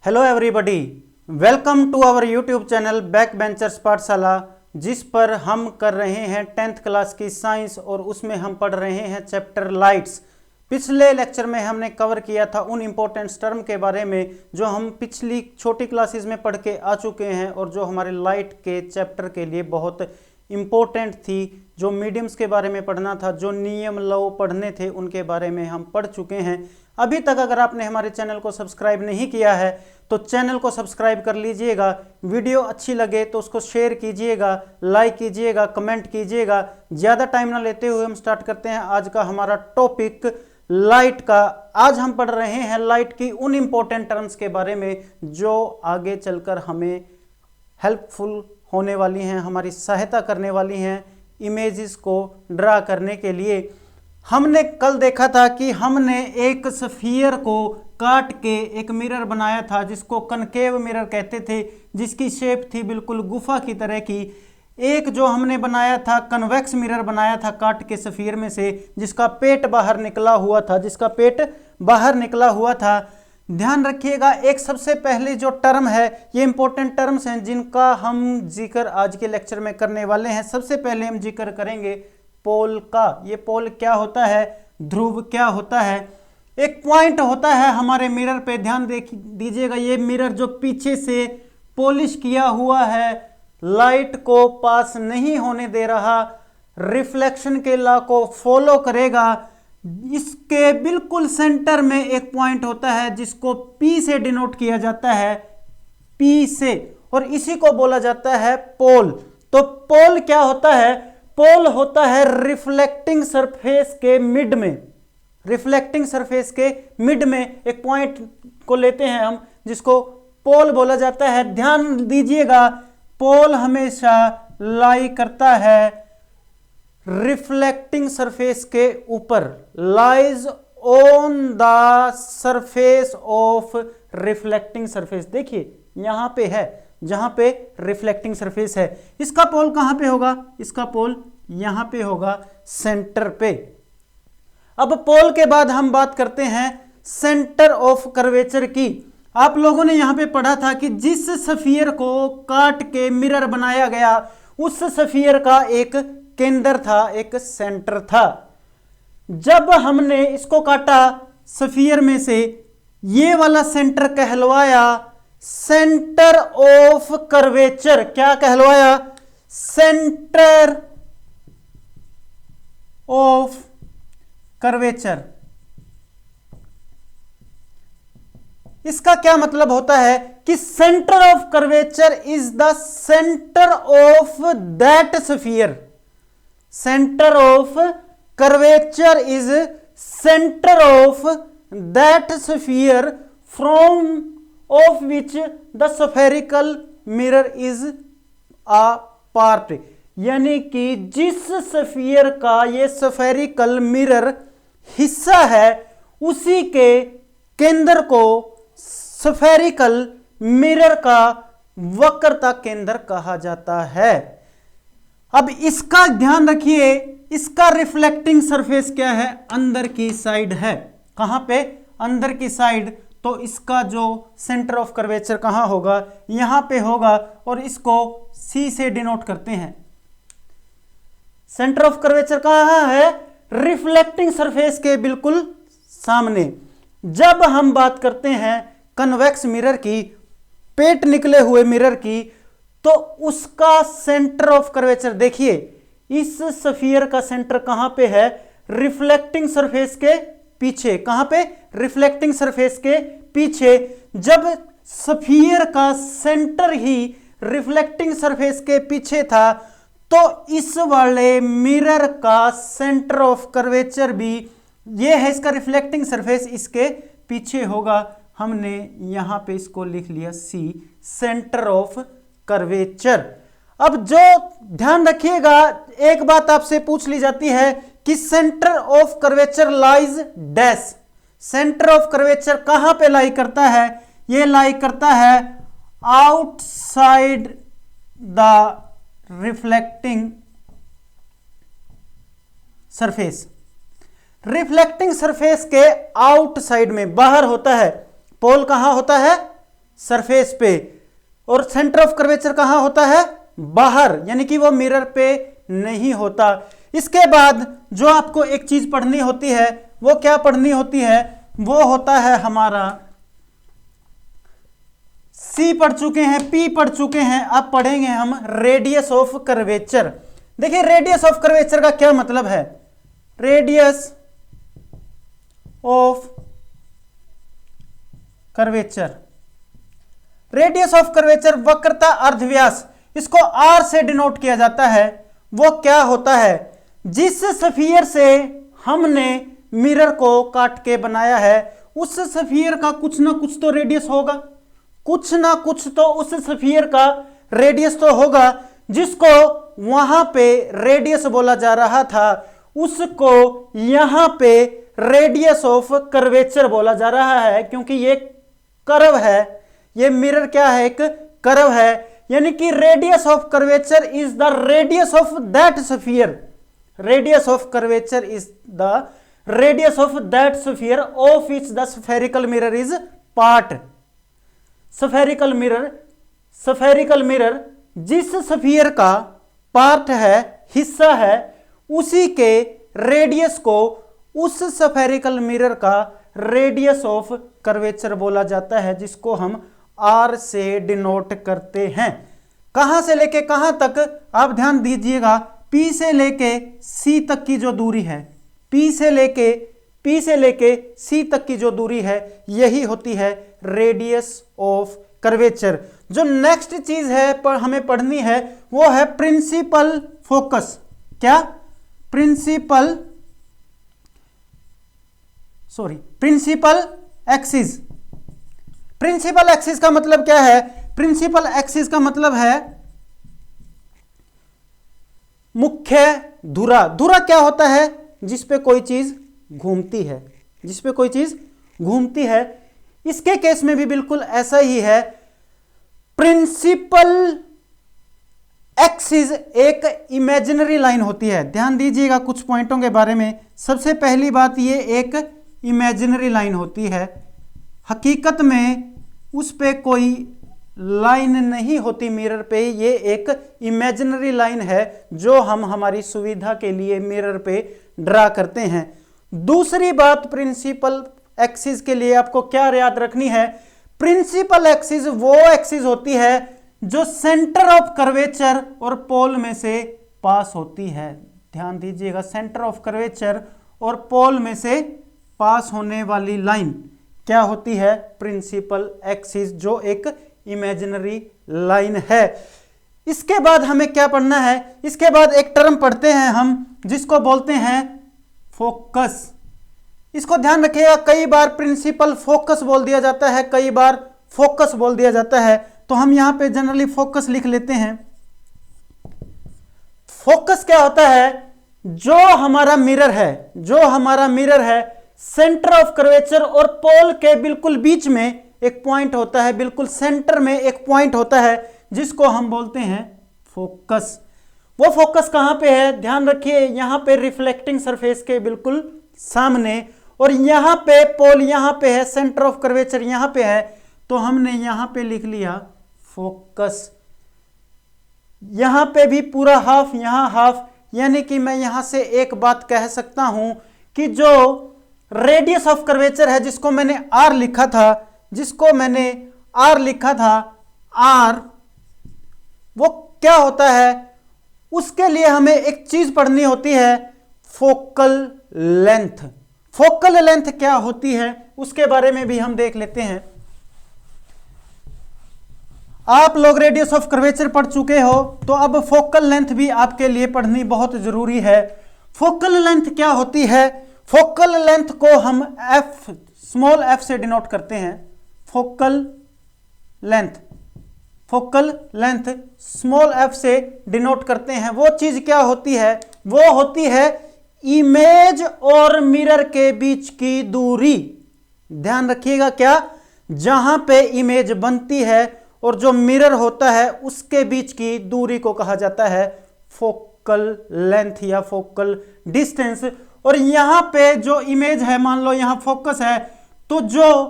Hello everybody, welcome to our YouTube channel back benchers Pathshala, जिस पर हम कर रहे हैं 10th क्लास की साइंस और उसमें हम पढ़ रहे हैं चैप्टर लाइट्स। पिछले लेक्चर में हमने कवर किया था उन इम्पोर्टेंट टर्म के बारे में जो हम पिछली छोटी क्लासेस में पढ़ के आ चुके हैं और जो हमारे लाइट के चैप्टर के लिए बहुत इम्पोर्टेंट थी। जो मीडियम्स के बारे में पढ़ना था, जो नियम लॉ पढ़ने थे, उनके बारे में हम पढ़ चुके हैं। अभी तक अगर आपने हमारे चैनल को सब्सक्राइब नहीं किया है तो चैनल को सब्सक्राइब कर लीजिएगा। वीडियो अच्छी लगे तो उसको शेयर कीजिएगा, लाइक कीजिएगा, कमेंट कीजिएगा। ज़्यादा टाइम ना लेते हुए हम स्टार्ट करते हैं आज का हमारा टॉपिक लाइट का। आज हम पढ़ रहे हैं लाइट की उन इम्पोर्टेंट टर्म्स के बारे में जो आगे चलकर हमें हेल्पफुल होने वाली हैं, हमारी सहायता करने वाली हैं इमेजेस को ड्रा करने के लिए। हमने कल देखा था कि हमने एक स्फीयर को काट के एक मिरर बनाया था जिसको कनकेव मिरर कहते थे, जिसकी शेप थी बिल्कुल गुफा की तरह की। एक जो हमने बनाया था कन्वेक्स मिरर बनाया था काट के स्फीयर में से, जिसका पेट बाहर निकला हुआ था, ध्यान रखिएगा। एक सबसे पहले जो टर्म है, ये इंपॉर्टेंट टर्म्स हैं जिनका हम जिक्र आज के लेक्चर में करने वाले हैं। सबसे पहले हम जिक्र करेंगे पोल का। ये पोल क्या होता है, ध्रुव क्या होता है। एक पॉइंट होता है हमारे मिरर पे, ध्यान दीजिएगा। ये मिरर जो पीछे से पॉलिश किया हुआ है, लाइट को पास नहीं होने दे रहा, रिफ्लेक्शन के लॉ को फॉलो करेगा। इसके बिल्कुल सेंटर में एक पॉइंट होता है जिसको P से डिनोट किया जाता है, P से, और इसी को बोला जाता है पोल। तो पोल क्या होता है? पोल होता है रिफ्लेक्टिंग सरफेस के मिड में, रिफ्लेक्टिंग सरफेस के मिड में एक पॉइंट को लेते हैं हम, जिसको पोल बोला जाता है। ध्यान दीजिएगा, पोल हमेशा लाई करता है रिफ्लेक्टिंग सरफेस के ऊपर, lies on the surface of reflecting surface. देखिए यहां पे है जहां पे रिफ्लेक्टिंग सरफेस है। इसका पोल कहां पे होगा? इसका पोल यहां पे होगा, सेंटर पे। अब पोल के बाद हम बात करते हैं सेंटर ऑफ कर्वेचर की। आप लोगों ने यहां पे पढ़ा था कि जिस स्फीयर को काट के मिरर बनाया गया, उस स्फीयर का एक केंद्र था, एक सेंटर था। जब हमने इसको काटा स्फीयर में से, ये वाला सेंटर कहलवाया सेंटर ऑफ कर्वेचर। क्या कहलवाया? Centre of curvature. इसका क्या मतलब होता है कि centre of curvature is the centre of that sphere. Centre of curvature is centre of that sphere from of which the spherical mirror is a part. यानी कि जिस स्फीयर का ये स्फेरिकल मिरर हिस्सा है, उसी के केंद्र को स्फेरिकल मिरर का वक्रता केंद्र कहा जाता है। अब इसका ध्यान रखिए, इसका रिफ्लेक्टिंग सरफेस क्या है? अंदर की साइड है। कहां पे? अंदर की साइड। तो इसका जो सेंटर ऑफ कर्वेचर कहां होगा? यहां पे होगा, और इसको C से डिनोट करते हैं। सेंटर ऑफ कर्वेचर कहां है? रिफ्लेक्टिंग सरफेस के बिल्कुल सामने। जब हम बात करते हैं कन्वेक्स मिरर की, पेट निकले हुए मिरर की, तो उसका सेंटर ऑफ कर्वेचर देखिए, इस स्फीयर का सेंटर कहां पे है? रिफ्लेक्टिंग सरफेस के पीछे। कहां पे? रिफ्लेक्टिंग सरफेस के पीछे। जब स्फीयर का सेंटर ही रिफ्लेक्टिंग सरफेस के पीछे था, तो इस वाले मिरर का सेंटर ऑफ कर्वेचर भी, ये है इसका रिफ्लेक्टिंग सरफेस, इसके पीछे होगा। हमने यहां पे इसको लिख लिया C, सेंटर ऑफ कर्वेचर। अब जो ध्यान रखिएगा, एक बात आपसे पूछ ली जाती है कि centre of curvature lies dash. Centre of curvature कहां पे लाई करता है? ये लाई करता है outside the reflecting surface. Reflecting surface के आउटसाइड में, बाहर होता है। पोल कहां होता है? सरफेस पे, और सेंटर ऑफ कर्वेचर कहां होता है? बाहर, यानी कि वो मिरर पे नहीं होता। इसके बाद जो आपको एक चीज पढ़नी होती है, वो क्या पढ़नी होती है? वो होता है हमारा सी पढ़ चुके हैं, पी पढ़ चुके हैं, अब पढ़ेंगे हम रेडियस ऑफ कर्वेचर। देखिए रेडियस ऑफ कर्वेचर का क्या मतलब है? Radius of curvature, radius of curvature वक्रता अर्धव्यास, इसको आर से डिनोट किया जाता है। वो क्या होता है? जिस स्फीयर से हमने मिरर को काट के बनाया है, उस स्फीयर का कुछ ना कुछ तो रेडियस होगा, कुछ ना कुछ तो उस स्फीयर का रेडियस तो होगा, जिसको वहां पे रेडियस बोला जा रहा था, उसको यहां पे रेडियस ऑफ कर्वेचर बोला जा रहा है, क्योंकि ये कर्व है, ये मिरर क्या है? एक कर्व है, यानी कि radius of curvature is the radius of that sphere, radius of curvature is the radius of that sphere of which the spherical mirror is part. Spherical mirror, spherical mirror जिस sphere का part है, हिस्सा है, उसी के radius को उस spherical mirror का रेडियस ऑफ कर्वेचर बोला जाता है, जिसको हम आर से डिनोट करते हैं। कहां से लेके कहां तक? आप ध्यान दीजिएगा, पी से लेके सी तक की जो दूरी है, पी से लेके सी तक की जो दूरी है, यही होती है रेडियस ऑफ कर्वेचर। जो नेक्स्ट चीज है पर हमें पढ़नी है, वो है प्रिंसिपल फोकस। क्या? Principal axis. प्रिंसिपल एक्सिस का मतलब क्या है? प्रिंसिपल एक्सिस का मतलब है मुख्य धुरा। धुरा क्या होता है? जिस पे कोई चीज घूमती है, जिस पे कोई चीज घूमती है। इसके केस में भी बिल्कुल ऐसा ही है। प्रिंसिपल एक्सिस एक इमेजिनरी लाइन होती है। ध्यान दीजिएगा कुछ पॉइंटों के बारे में। सबसे पहली बात, ये एक इमेजिनरी लाइन होती है, हकीकत में उस पे कोई लाइन नहीं होती मिरर पे, ये एक इमेजिनरी लाइन है जो हम हमारी सुविधा के लिए मिरर पे ड्रा करते हैं। दूसरी बात, प्रिंसिपल एक्सिस के लिए आपको क्या याद रखनी है? प्रिंसिपल एक्सिस वो एक्सिस होती है जो सेंटर ऑफ कर्वेचर और पोल में से पास होती है। ध्यान दीजिएगा, सेंटर ऑफ कर्वेचर और पोल में से पास होने वाली लाइन क्या होती है? प्रिंसिपल एक्सिस, जो एक इमेजिनरी लाइन है। इसके बाद हमें क्या पढ़ना है? इसके बाद एक टर्म पढ़ते हैं हम, जिसको बोलते हैं फोकस। इसको ध्यान रखिएगा, कई बार प्रिंसिपल फोकस बोल दिया जाता है, कई बार फोकस बोल दिया जाता है, तो हम यहां पे जनरली फोकस लिख लेते हैं। फोकस क्या होता है? जो हमारा मिरर है, सेंटर ऑफ कर्वेचर और पोल के बिल्कुल बीच में एक पॉइंट होता है, बिल्कुल सेंटर में एक पॉइंट होता है, जिसको हम बोलते हैं फोकस। वो फोकस कहां पे है? ध्यान रखिए, यहां पे रिफ्लेक्टिंग सरफेस के बिल्कुल सामने, और यहां पे पोल यहां पे है, सेंटर ऑफ कर्वेचर यहां पे है, तो हमने यहां पे लिख लिया फोकस। यहां पे भी पूरा हाफ, यहां हाफ, यानी कि मैं यहां से एक बात कह सकता हूं कि जो रेडियस ऑफ कर्वेचर है, जिसको मैंने आर लिखा था, आर, वो क्या होता है? उसके लिए हमें एक चीज पढ़नी होती है, फोकल लेंथ। फोकल लेंथ क्या होती है उसके बारे में भी हम देख लेते हैं। आप लोग रेडियस ऑफ कर्वेचर पढ़ चुके हो, तो अब फोकल लेंथ भी आपके लिए पढ़नी बहुत जरूरी है। फोकल लेंथ क्या होती है? फोकल लेंथ को हम एफ, स्मॉल एफ से डिनोट करते हैं। फोकल लेंथ स्मॉल एफ से डिनोट करते हैं। वो चीज क्या होती है? वो होती है इमेज और मिरर के बीच की दूरी। ध्यान रखिएगा, क्या? जहां पे इमेज बनती है और जो मिरर होता है, उसके बीच की दूरी को कहा जाता है फोकल लेंथ या फोकल डिस्टेंस। और यहां पे जो इमेज है, मान लो यहां फोकस है, तो जो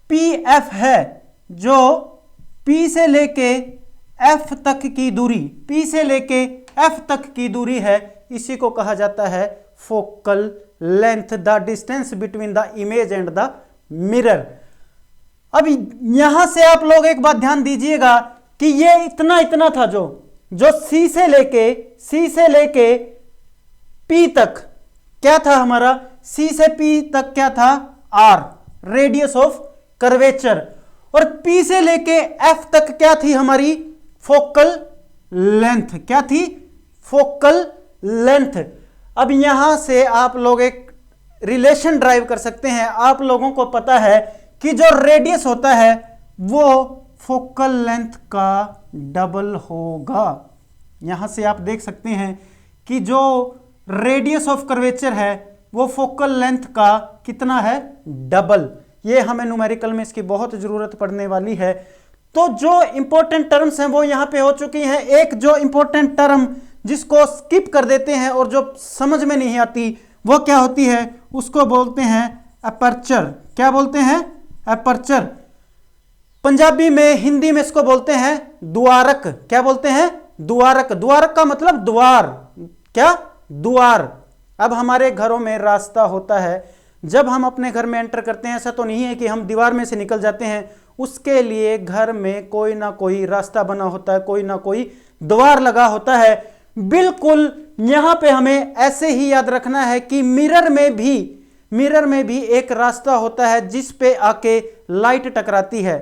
पी एफ है, जो P से लेके F तक की दूरी, P से लेके F तक की दूरी है, इसी को कहा जाता है focal length, the distance between the image and the mirror. अब यहां से आप लोग एक बात ध्यान दीजिएगा कि ये इतना था, जो C से लेके P तक क्या था हमारा, C से P तक क्या था, R रेडियस ऑफ कर्वेचर, और P से लेके F तक क्या थी हमारी फोकल लेंथ, क्या थी फोकल लेंथ। अब यहां से आप लोग एक रिलेशन ड्राइव कर सकते हैं। आप लोगों को पता है कि जो रेडियस होता है वो फोकल लेंथ का डबल होगा। यहां से आप देख सकते हैं कि जो रेडियस ऑफ कर्वेचर है वो फोकल लेंथ का कितना है, डबल। ये हमें न्यूमेरिकल में इसकी बहुत जरूरत पड़ने वाली है। तो जो इंपॉर्टेंट टर्म्स हैं वो यहां पे हो चुकी हैं। एक जो इंपॉर्टेंट टर्म जिसको स्किप कर देते हैं और जो समझ में नहीं आती वो क्या होती है, उसको बोलते हैं अपर्चर। क्या बोलते हैं, अपर्चर। पंजाबी में, हिंदी में इसको बोलते हैं द्वारक। क्या बोलते हैं, द्वारक। द्वारक का मतलब द्वार, क्या, द्वार। अब हमारे घरों में रास्ता होता है, जब हम अपने घर में एंटर करते हैं ऐसा तो नहीं है कि हम दीवार में से निकल जाते हैं, उसके लिए घर में कोई ना कोई रास्ता बना होता है, कोई ना कोई द्वार लगा होता है। बिल्कुल यहां पे हमें ऐसे ही याद रखना है कि मिरर में भी एक रास्ता होता है जिस पे आके लाइट टकराती है।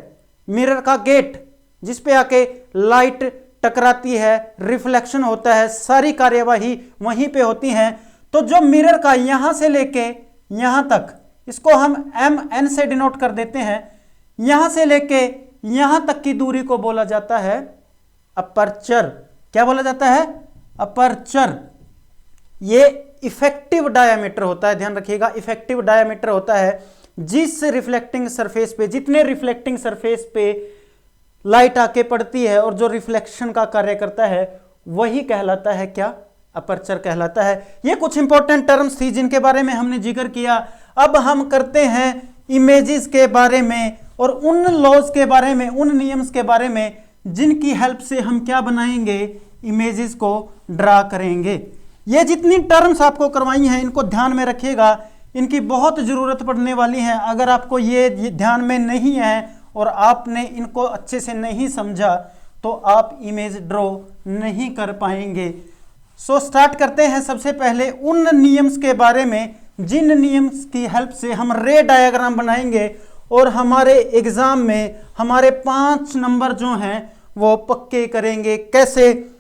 मिरर का गेट जिस पे आके लाइट टकराती है, रिफ्लेक्शन होता है, सारी कार्यवाही वहीं पे होती है। तो जो मिरर का यहां से लेके यहां तक, इसको हम MN से डिनोट कर देते हैं, यहां से लेके यहां तक की दूरी को बोला जाता है अपर्चर। क्या बोला जाता है, अपर्चर। ये इफेक्टिव डायामीटर होता है, ध्यान रखिएगा, इफेक्टिव डायामीटर होता है जिस रिफ्लेक्टिंग सरफेस पे, जितने रिफ्लेक्टिंग सरफेस पे लाइट आके पड़ती है और जो रिफ्लेक्शन का कार्य करता है वही कहलाता है क्या, अपर्चर कहलाता है। ये कुछ इंपॉर्टेंट टर्म्स थी जिनके बारे में हमने जिक्र किया। अब हम करते हैं इमेजेस के बारे में और उन लॉज के बारे में, उन नियम्स के बारे में जिनकी हेल्प से हम क्या बनाएंगे, इमेजेस को ड्रा करेंगे। ये जितनी टर्म्स आपको करवाई हैं इनको ध्यान में रखिएगा, इनकी बहुत ज़रूरत पड़ने वाली है। अगर आपको ये ध्यान में नहीं है और आपने इनको अच्छे से नहीं समझा तो आप इमेज ड्रॉ नहीं कर पाएंगे। सो स्टार्ट करते हैं सबसे पहले उन नियम्स के बारे में जिन नियम्स की हेल्प से हम रे डायग्राम बनाएंगे और हमारे एग्जाम में हमारे 5 नंबर जो हैं वो पक्के करेंगे। कैसे,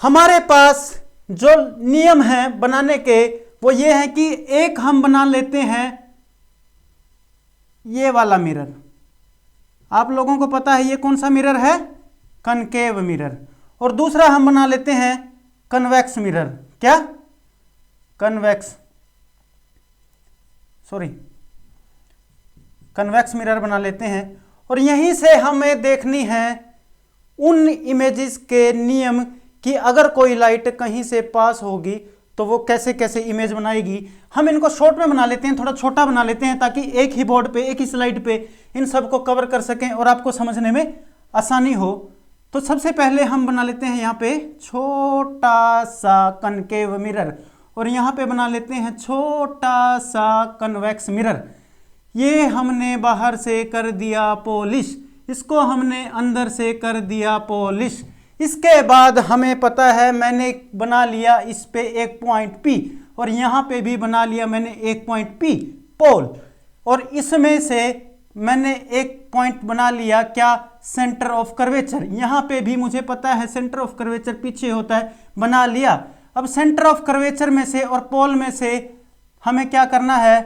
हमारे पास जो नियम हैं बनाने के वो ये है कि एक हम बना लेते हैं ये वाला मिरर। आप लोगों को पता है ये कौन सा मिरर है, कनकेव मिरर। और दूसरा हम बना लेते हैं कन्वेक्स मिरर। क्या, कन्वेक्स मिरर बना लेते हैं। और यहीं से हमें देखनी है उन इमेजेस के नियम कि अगर कोई लाइट कहीं से पास होगी तो वो कैसे कैसे इमेज बनाएगी। हम इनको शॉर्ट में बना लेते हैं, थोड़ा छोटा बना लेते हैं ताकि एक ही बोर्ड पे, एक ही स्लाइड पे इन सबको कवर कर सकें और आपको समझने में आसानी हो। तो सबसे पहले हम बना लेते हैं यहाँ पे छोटा सा कनकेव मिरर और यहाँ पे बना लेते हैं छोटा सा कन्वेक्स मिरर। ये हमने बाहर से कर दिया पॉलिश, इसको हमने अंदर से कर दिया पॉलिश। इसके बाद हमें पता है मैंने बना लिया इस पे एक पॉइंट P और यहाँ पे भी बना लिया मैंने एक पॉइंट P पोल, और इसमें से मैंने एक पॉइंट बना लिया क्या, सेंटर ऑफ कर्वेचर। यहाँ पे भी मुझे पता है सेंटर ऑफ कर्वेचर पीछे होता है, बना लिया। अब सेंटर ऑफ कर्वेचर में से और पोल में से हमें क्या करना है,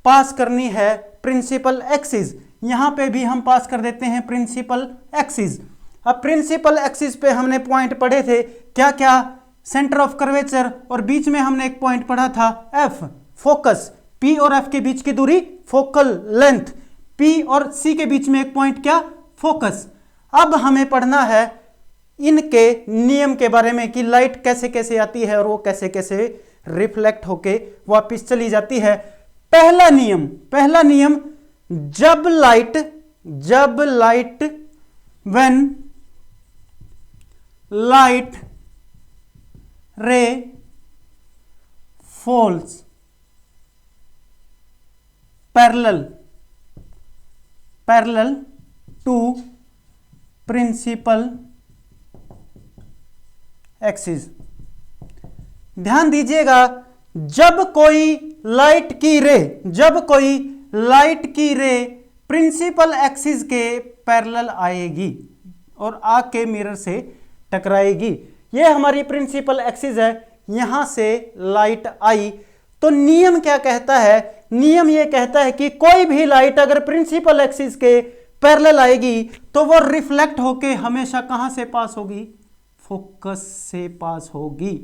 पास करनी है प्रिंसिपल एक्सिस। यहाँ पे भी हम पास कर देते हैं प्रिंसिपल एक्सिस। अब प्रिंसिपल एक्सिस पे हमने पॉइंट पढ़े थे क्या क्या, सेंटर ऑफ कर्वेचर, और बीच में हमने एक पॉइंट पढ़ा था F, फोकस। P और F के बीच की दूरी फोकल लेंथ, P और C के बीच में एक पॉइंट क्या, फोकस। अब हमें पढ़ना है इनके नियम के बारे में कि लाइट कैसे कैसे आती है और वो कैसे कैसे रिफ्लेक्ट होके वापस चली जाती है। पहला नियम, जब light when light ray falls parallel to principal axis। ध्यान दीजिएगा, जब कोई लाइट की रे प्रिंसिपल एक्सिस के पैरेलल आएगी और आके मिरर से टकराएगी। ये हमारी प्रिंसिपल एक्सिस है, यहां से लाइट आई तो नियम क्या कहता है? नियम ये कहता है कि कोई भी लाइट अगर प्रिंसिपल एक्सिस के पैरेलल आएगी तो वो रिफ्लेक्ट होके हमेशा कहां से पास होगी? फोकस से पास होगी।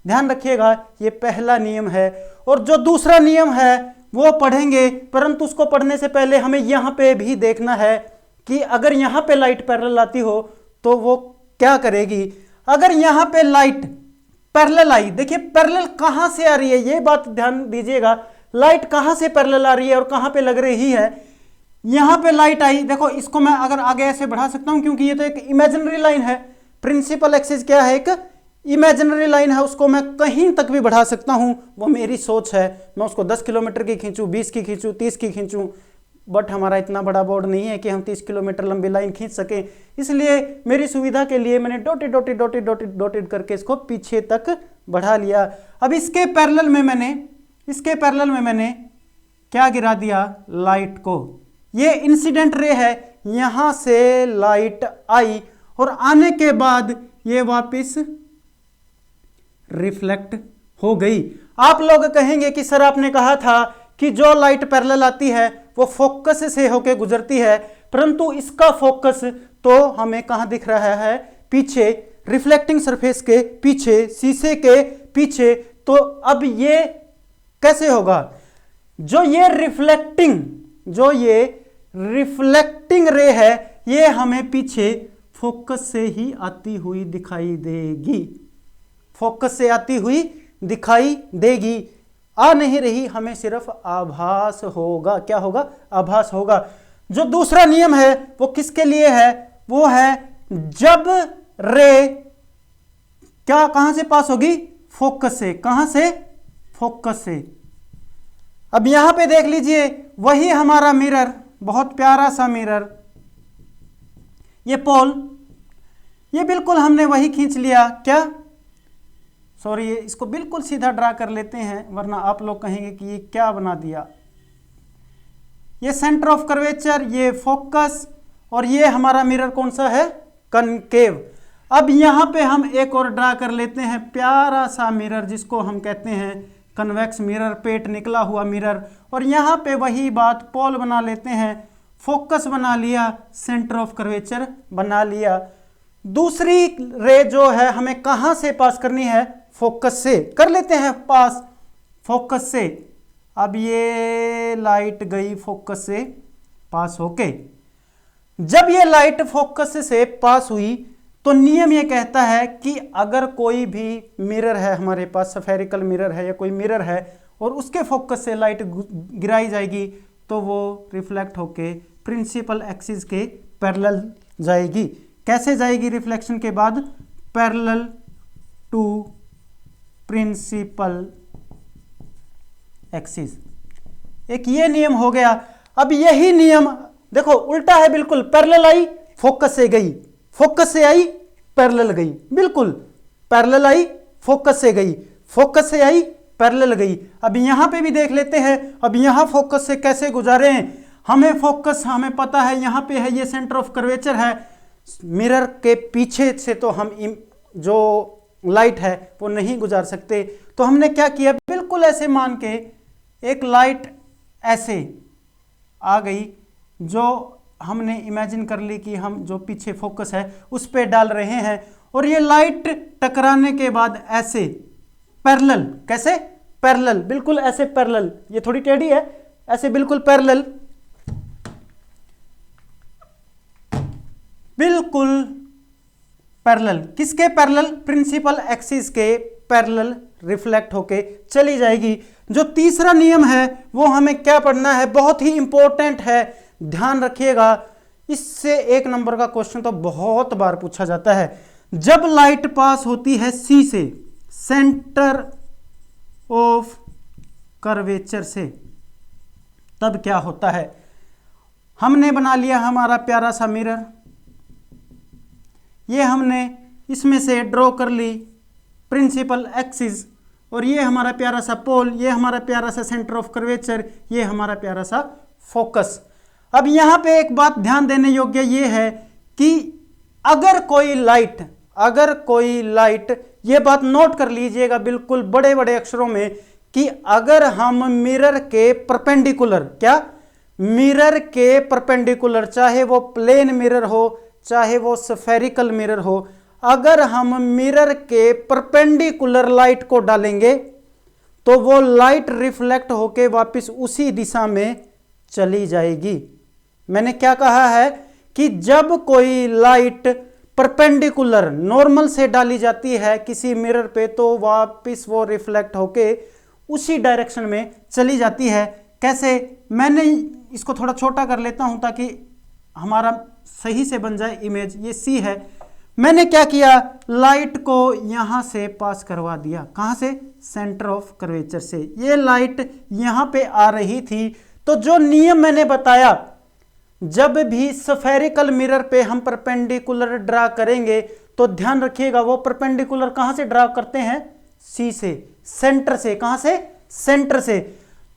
ध्यान रखिएगा, ये पहला नियम है। और जो दूसरा नियम है वो पढ़ेंगे, परंतु उसको पढ़ने से पहले हमें यहां पे भी देखना है कि अगर यहां पे लाइट पैरेलल आती हो तो वो क्या करेगी। अगर यहां पे लाइट पैरेलल आई, देखिए पैरेलल कहां से आ रही है, ये बात ध्यान दीजिएगा, लाइट कहां से पैरेलल आ रही है और कहां पे लग रही है। यहां पे लाइट आई, देखो इसको मैं अगर आगे ऐसे बढ़ा सकता हूं क्योंकि ये तो एक इमेजिनरी लाइन है। प्रिंसिपल एक्सिस क्या है? एक इमेजिनरी लाइन है, उसको मैं कहीं तक भी बढ़ा सकता हूं, वो मेरी सोच है। मैं उसको 10 किलोमीटर की खींचूं, 20 की खींचूं, 30 की खींचूं, बट हमारा इतना बड़ा बोर्ड नहीं है कि हम 30 किलोमीटर लंबी लाइन खींच सकें। इसलिए मेरी सुविधा के लिए मैंने डॉटेड करके इसको पीछे तक बढ़ा लिया। अब इसके पैरेलल में मैंने क्या गिरा दिया? लाइट को। ये इंसिडेंट रे है, यहां से लाइट आई और आने के बाद ये वापस रिफ्लेक्ट हो गई। आप लोग कहेंगे कि सर आपने कहा था कि जो लाइट पैरेलल आती है वो फोकस से होके गुजरती है, परंतु इसका फोकस तो हमें कहां दिख रहा है? पीछे, रिफ्लेक्टिंग सरफेस के पीछे, शीशे के पीछे। तो अब ये कैसे होगा? जो ये रिफ्लेक्टिंग रे है, ये हमें पीछे फोकस से ही आती हुई दिखाई देगी। फोकस से आती हुई दिखाई देगी, आ नहीं रही, हमें सिर्फ आभास होगा। क्या होगा? आभास होगा। जो दूसरा नियम है वो किसके लिए है? वो है जब रे क्या कहां से पास होगी? फोकस से। कहां से? फोकस से। अब यहां पे देख लीजिए, वही हमारा मिरर, बहुत प्यारा सा मिरर, ये पोल, ये बिल्कुल हमने वही खींच लिया। क्या? सॉरी, इसको बिल्कुल सीधा ड्रा कर लेते हैं, वरना आप लोग कहेंगे कि ये क्या बना दिया। ये सेंटर ऑफ कर्वेचर, ये फोकस, और ये हमारा मिरर कौन सा है? कनकेव। अब यहां पे हम एक और ड्रा कर लेते हैं, प्यारा सा मिरर जिसको हम कहते हैं कन्वेक्स मिरर, पेट निकला हुआ मिरर। और यहां पे वही बात, पोल बना लेते हैं, फोकस बना लिया, सेंटर ऑफ कर्वेचर बना लिया। दूसरी रे जो है हमें कहां से पास करनी है? फोकस से। कर लेते हैं पास, फोकस से। अब ये लाइट गई फोकस से पास होके। जब ये लाइट फोकस से पास हुई तो नियम ये कहता है कि अगर कोई भी मिरर है हमारे पास, स्फेरिकल मिरर है या कोई मिरर है, और उसके फोकस से लाइट गिराई जाएगी तो वो रिफ्लेक्ट होके प्रिंसिपल एक्सिस के पैरेलल जाएगी। कैसे जाएगी रिफ्लेक्शन के बाद? Parallel to principal axis. एक ये नियम हो गया। अब यही नियम देखो उल्टा है बिल्कुल, पैरेलल आई फोकस से गई, फोकस से आई पैरेलल गई, बिल्कुल पैरेलल आई फोकस से गई, फोकस से आई पैरेलल गई। अब यहां पे भी देख लेते हैं, अब यहां फोकस से कैसे गुजारे हैं। हमें फोकस, हमें पता है यहां पे है, ये सेंटर ऑफ कर्वेचर है, मिरर के पीछे से तो हम जो लाइट है वो नहीं गुजार सकते। तो हमने क्या किया, बिल्कुल ऐसे मान के एक लाइट ऐसे आ गई, जो हमने इमेजिन कर ली कि हम जो पीछे फोकस है उस पे डाल रहे हैं, और ये लाइट टकराने के बाद ऐसे पैरेलल, कैसे? पैरेलल, बिल्कुल ऐसे पैरेलल, ये थोड़ी टेढ़ी है, ऐसे बिल्कुल पैरेलल, बिल्कुल पैरेलल। किसके पैरेलल? प्रिंसिपल एक्सिस के पैरेलल रिफ्लेक्ट होके चली जाएगी। जो तीसरा नियम है वो हमें क्या पढ़ना है, बहुत ही इंपॉर्टेंट है, ध्यान रखिएगा। इससे 1 नंबर का क्वेश्चन तो बहुत बार पूछा जाता है। जब लाइट पास होती है सी से, सेंटर ऑफ कर्वेचर से, तब क्या होता है। हमने बना लिया हमारा प्यारा सा मिरर, ये हमने इसमें से ड्रॉ कर ली प्रिंसिपल एक्सिस, और ये हमारा प्यारा सा पोल, ये हमारा प्यारा सा सेंटर ऑफ कर्वेचर, ये हमारा प्यारा सा फोकस। अब यहां पे एक बात ध्यान देने योग्य ये है कि अगर कोई लाइट, ये बात नोट कर लीजिएगा बिल्कुल बड़े बड़े अक्षरों में, कि अगर हम मिरर के परपेंडिकुलर, क्या मिरर के परपेंडिकुलर, चाहे वो प्लेन मिरर हो चाहे वो स्फेरिकल मिरर हो, अगर हम मिरर के परपेंडिकुलर लाइट को डालेंगे तो वो लाइट रिफ्लेक्ट होके वापस उसी दिशा में चली जाएगी। मैंने क्या कहा है कि जब कोई लाइट परपेंडिकुलर नॉर्मल से डाली जाती है किसी मिरर पे तो वापस वो रिफ्लेक्ट होके उसी डायरेक्शन में चली जाती है। कैसे, मैंने इसको थोड़ा छोटा कर लेता हूं ताकि हमारा सही से बन जाए इमेज। ये सी है, मैंने क्या किया, लाइट को यहां से पास करवा दिया, कहां से, सेंटर ऑफ कर्वेचर से। ये लाइट यहां पे आ रही थी, तो जो नियम मैंने बताया, जब भी स्फेरिकल मिरर पे हम परपेंडिकुलर ड्रा करेंगे तो ध्यान रखिएगा वो परपेंडिकुलर कहां से ड्रा करते हैं, सी से, सेंटर से। कहां से, सेंटर से।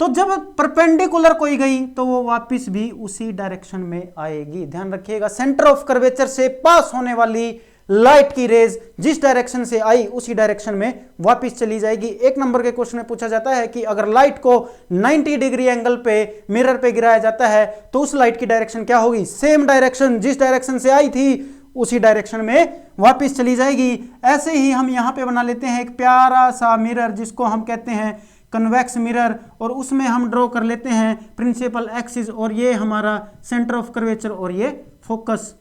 तो जब परपेंडिकुलर कोई गई तो वो वापस भी उसी डायरेक्शन में आएगी। ध्यान रखिएगा, सेंटर ऑफ कर्वेचर से पास होने वाली लाइट की रेज जिस डायरेक्शन से आई उसी डायरेक्शन में वापस चली जाएगी। 1 नंबर के क्वेश्चन में पूछा जाता है कि अगर लाइट को 90 डिग्री एंगल पे मिरर पे गिराया जाता है तो उस लाइट की डायरेक्शन क्या होगी, सेम डायरेक्शन, जिस डायरेक्शन से आई थी उसी डायरेक्शन में वापस चली जाएगी। ऐसे ही हम यहां पे बना लेते हैं एक प्यारा सा मिरर जिसको हम कहते हैं कन्वेक्स मिरर, और उसमें हम ड्रॉ कर लेते हैं प्रिंसिपल एक्सिस, और ये हमारा सेंटर ऑफ कर्वेचर, और ये फोकस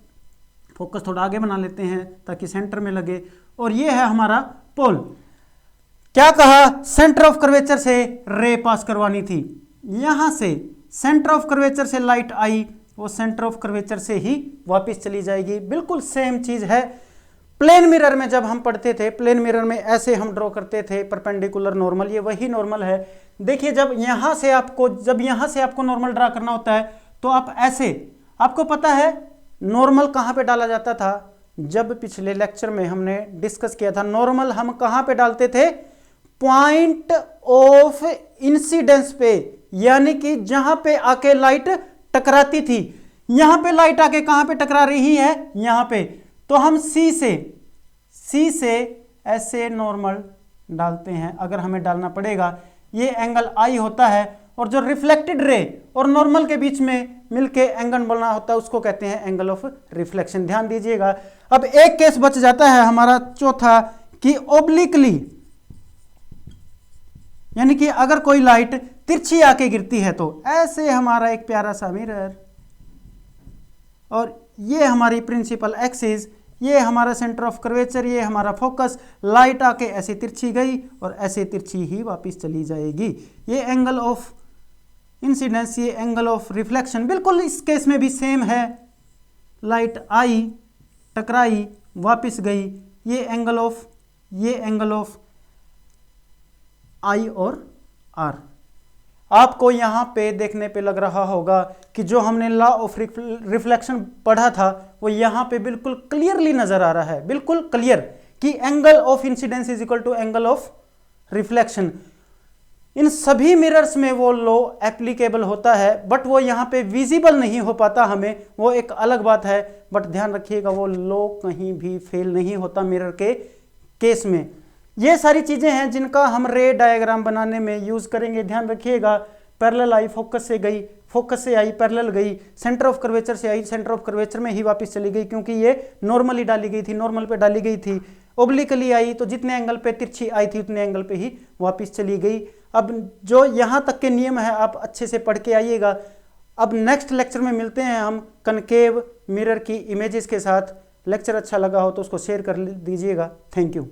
थोड़ा आगे बना लेते हैं ताकि सेंटर में लगे, और ये है हमारा पोल। क्या कहा, सेंटर ऑफ कर्वेचर से रे पास करवानी थी, यहां से सेंटर ऑफ कर्वेचर से लाइट आई, वो सेंटर ऑफ कर्वेचर से ही वापस चली जाएगी। बिल्कुल सेम चीज है प्लेन मिरर में। जब हम पढ़ते थे प्लेन मिरर में ऐसे हम ड्रॉ करते थे परपेंडिकुलर नॉर्मल, ये वही नॉर्मल है। देखिए जब यहां से आपको नॉर्मल ड्रा करना होता है तो आप ऐसे, आपको पता है नॉर्मल कहां पे डाला जाता था, जब पिछले लेक्चर में हमने डिस्कस किया था नॉर्मल हम कहां पे डालते थे, पॉइंट ऑफ इंसिडेंस पे, यानी कि जहां पे आके लाइट टकराती थी। यहां पे लाइट आके कहां पे टकरा रही है, यहां पे, तो हम सी से ऐसे नॉर्मल डालते हैं अगर हमें डालना पड़ेगा। ये एंगल आई होता है, और जो रिफ्लेक्टेड रे और नॉर्मल के बीच में मिलके एंगल बनना होता है उसको कहते हैं एंगल ऑफ रिफ्लेक्शन। ध्यान दीजिएगा। अब एक केस बच जाता है हमारा चौथा, कि ओब्लिकली, यानी कि अगर कोई लाइट तिरछी आके गिरती है तो ऐसे हमारा एक प्यारा सा मिरर, और ये हमारी प्रिंसिपल एक्सिस, ये हमारा सेंटर ऑफ कर्वेचर, ये हमारा फोकस, लाइट आके ऐसे तिरछी गई और ऐसे तिरछी ही वापस चली जाएगी। ये एंगल ऑफ इंसिडेंस, ये एंगल ऑफ रिफ्लेक्शन। बिल्कुल इस केस में भी सेम है, लाइट आई, टकराई, वापस गई, ये एंगल ऑफ आई और आर। आपको यहां पे देखने पे लग रहा होगा कि जो हमने लॉ ऑफ रिफ्लेक्शन पढ़ा था वो यहां पे बिल्कुल क्लियरली नजर आ रहा है, बिल्कुल क्लियर, कि angle of incidence is equal to angle of reflection. इन सभी मिरर्स में वो लॉ एप्लीकेबल होता है, बट वो यहां पे विजिबल नहीं हो पाता हमें, वो एक अलग बात है। बट ध्यान रखिएगा वो लॉ कहीं भी फेल नहीं होता मिरर के केस में। ये सारी चीजें हैं जिनका हम रे डायग्राम बनाने में यूज करेंगे। ध्यान रखिएगा, पैरेलल आई, फोकस से गई, फोकस से आई, पैरेलल गई, सेंटर ऑफ कर्वेचर से आई, सेंटर ऑफ कर्वेचर में ही वापस चली गई, क्योंकि ये नॉर्मली डाली गई थी, नॉर्मल पे डाली गई थी। ओब्लिकली आई तो जितने एंगल पे तिरछी आई थी उतने एंगल पे ही वापस चली गई। अब जो यहाँ तक के नियम है आप अच्छे से पढ़ के आइएगा। अब नेक्स्ट लेक्चर में मिलते हैं हम कनकेव मिरर की इमेजेस के साथ। लेक्चर अच्छा लगा हो तो उसको शेयर कर दीजिएगा। Thank you.